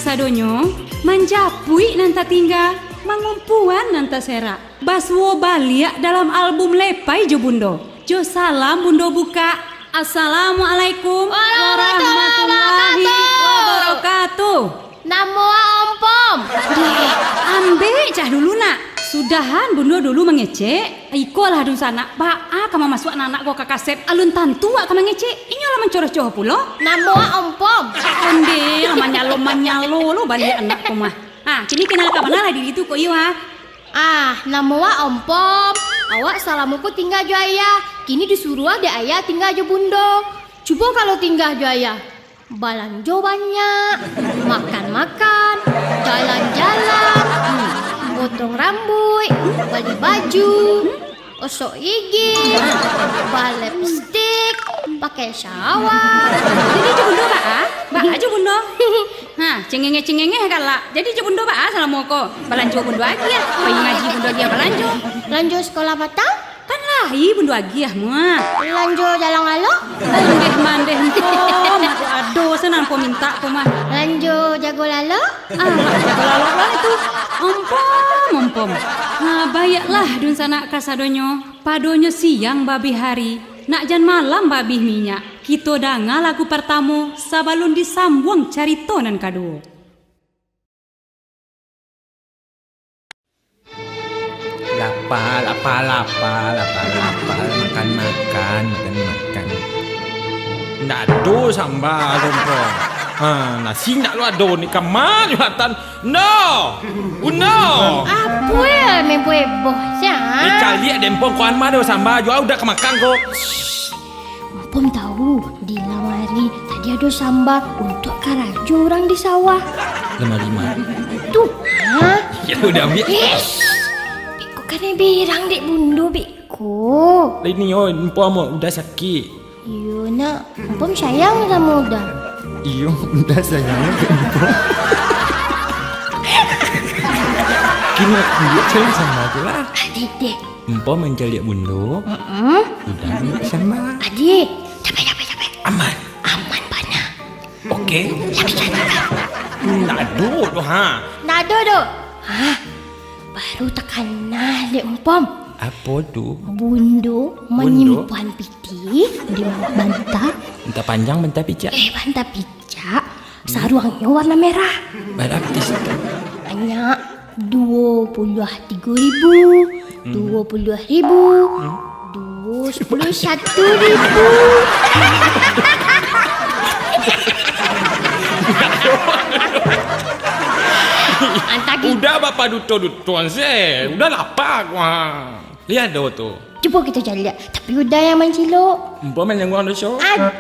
kasadonyo, manjapui nanta tinggal, mangumpuan nanta serak. Baswo baliak dalam album lepai jo bundo. Jo salam bundo buka. Assalamualaikum warahmatullahi wabarakatuh. Namo Om-Pom. Ambil cah dulu nak. Sudahan bundo dulu mengecek. Iko lah dun sana. Baa kama masuk anak-anak ko kakasep. Alun tantu ak kama ngecek. Inyo lah mencoroh-coroh pulo. Namo Om-Pom. Ambil lah manyalo lo balik anak ko mah. Kini kenal ka mana lah diri tu ko iyo ha. Namo Om-Pom. Awak salamuku tinggal jo ayah. Kini disuruh ada ayah tinggal jo bundo. Coba kalau tinggal jo ayah. Balanjo banyak, makan-makan, jalan-jalan, potong rambut, beli baju, osok gigi, balep stick, pakai shower. Jadi jo bundo ba jo bundo. Cengenge kalak. Jadi jo bundo ba salamu ko. Balanjo bundo lagi ya. Pai ngaji bundo dia balanjo. Lanjut sekolah batang? Kan lahi bundo lagi ya muah. Lanjut jalan alok? Mandeh ko. Aduh senang ko minta ko mah. Lanjut jago lalo? Jago lalo lah itu. Ompom. Bayaklah dun sana kasadonyo. Padonyo siang babi hari. Nak jan malam babi minyak. Kita danga lagu pertama sabalun disambung carito nan kado. Lapar. Makan. Ndak ada sambal rompo. Nasi ndak lu ada ni kamar jumatan. No. Apa ya membo ya? Kali ada empong kuan mah ada sambal jual udah kemakan kok. Om tahu di lamari tadi ada sambal untuk karajo orang di sawah. Lemari mah. Tuh, Ya udah ambil. Biko kan birang dek bundo biko. Ini empong udah sakit. Iyo nak, Om sayang sama udah. Iyo udah sayangnya ke empong. Kini dia cari sama aku lah. Adik. Empong mencari bundo. Udah ambil sama. Adik, capek. Aman Pana. Okey. Nado tu Nado do. Baru tekan nah dek Om. Apa tu? Bundo menyimpan piti di bantal. Entah panjang, entah pijak. Bantal pijak. Saruangnya warna merah. Berapa sih? Banyak 23.000, 20.000, 21.000. Udah bapak duto-dutoan sih. Udah lapar wah. Lihat dah tu. Cuba kita cari lihat. Tapi udah yang mencilok. Empok main yang ada show. Udah.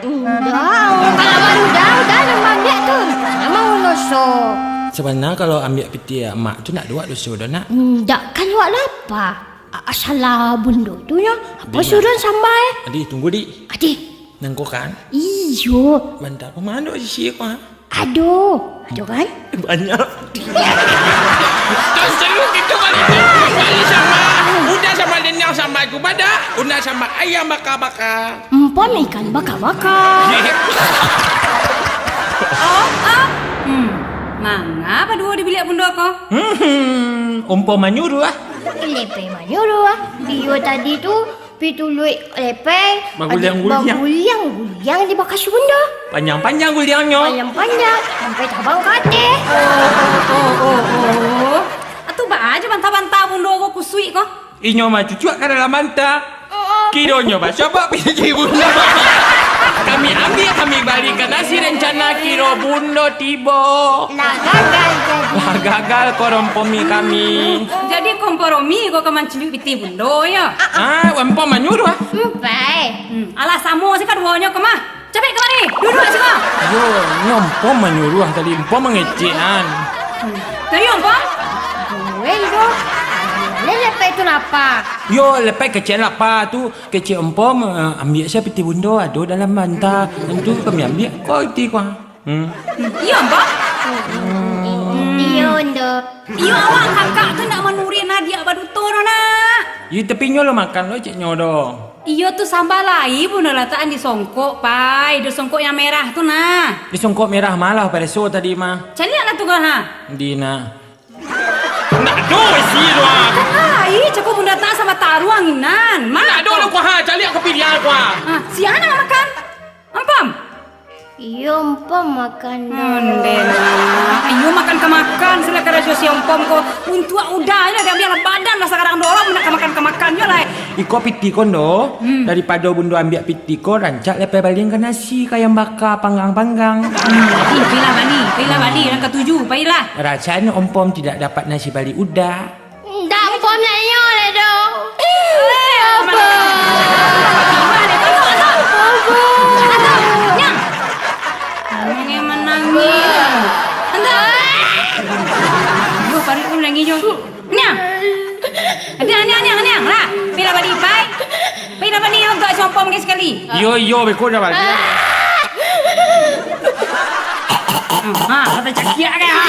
Kalau udah memang dia tu. Memang ada show. Sebenarnya kalau ambil piti mak tu nak dua show dah nak. Tak kan awak lapar. Asalah bundo tu ya. Apa suruh sampai? Adik tunggu dik. Adik. Nangko kan? Iyo. Bentar pemanduk sisi aku ha. Aduh kan? Banyak. Tak seru kita balik sama. Udah sama lenyang sama aku pada. Udah sama ayam bakar-bakar. Empon ikan bakar-bakar. Mangapa dua di bilik bundo ko? Umpam menyuruh lah. Lepeh menyuruh Bio tadi tu pitului lepeh. Baguliang di bakas bunda. Panjang-panjang guliangnya. Panjang sampai tabang kate. Atuh ba aja bantah-bantah bundo ko kusui ko. Inyo mah cucuk ke dalam mantah. Kironya bah coba pilih bunda. Kami ambil kami balikan nasi rencana kiro bundo tibo. Lah gagal jadi. Gagal korompomi kami. Jadi kompromi ko kemancing piti bundo ya. Empom menyuruh. Empai. Alah samo sih kaduanya ko mah. Cepet kemari. Duduk sih ko. Yo, empom menyuruh tadi empom mengecehan. Tadi ompong? Well do. Lepeh tu apa? Yo, lepas kecil apa tu? Kecil empom ambil saya piti bundo ada dalam mantah. Tentu kami ambil kau iti kau. Iya ompong? Iyo ndo. Iya awak kakak tu nak menuri Nadia baduto nak. You tepinyo lo makan lo cek nyodo. Iyo tuh sambal lai pun letaan di songkok, pai. Di songkok yang merah tuh nah. Di songkok merah malah pada so tadi mah. Calian lah tuh kan ha. Dina. Nak do sih lo. Lai, cakap bunda tak sama taruanginan. Nak do lo ko ha, cali aku pilih aku. Si Ana nggak makan? Ampam. Iya, Empom makan Ayo makan kemakan sila karajo si Ampam ko. Untuk udahnya dia biar badan lah sekarang dorang nak makan yo lah. Iko piti kondo daripada bundo ambil piti ko rancak lepe baling ke nasi kayak baka panggang-panggang. Pilih bali yang ketujuh, pilihlah. Rasanya Om tidak dapat nasi bali udah. Dah Empom nak nyoleh dong. Parit pun lagi jo. Nyang. Anyang lah. Pila badi pai. Pila badi untuk sompom sekali. Yo beko dah bagi. Kata cakia ke ha.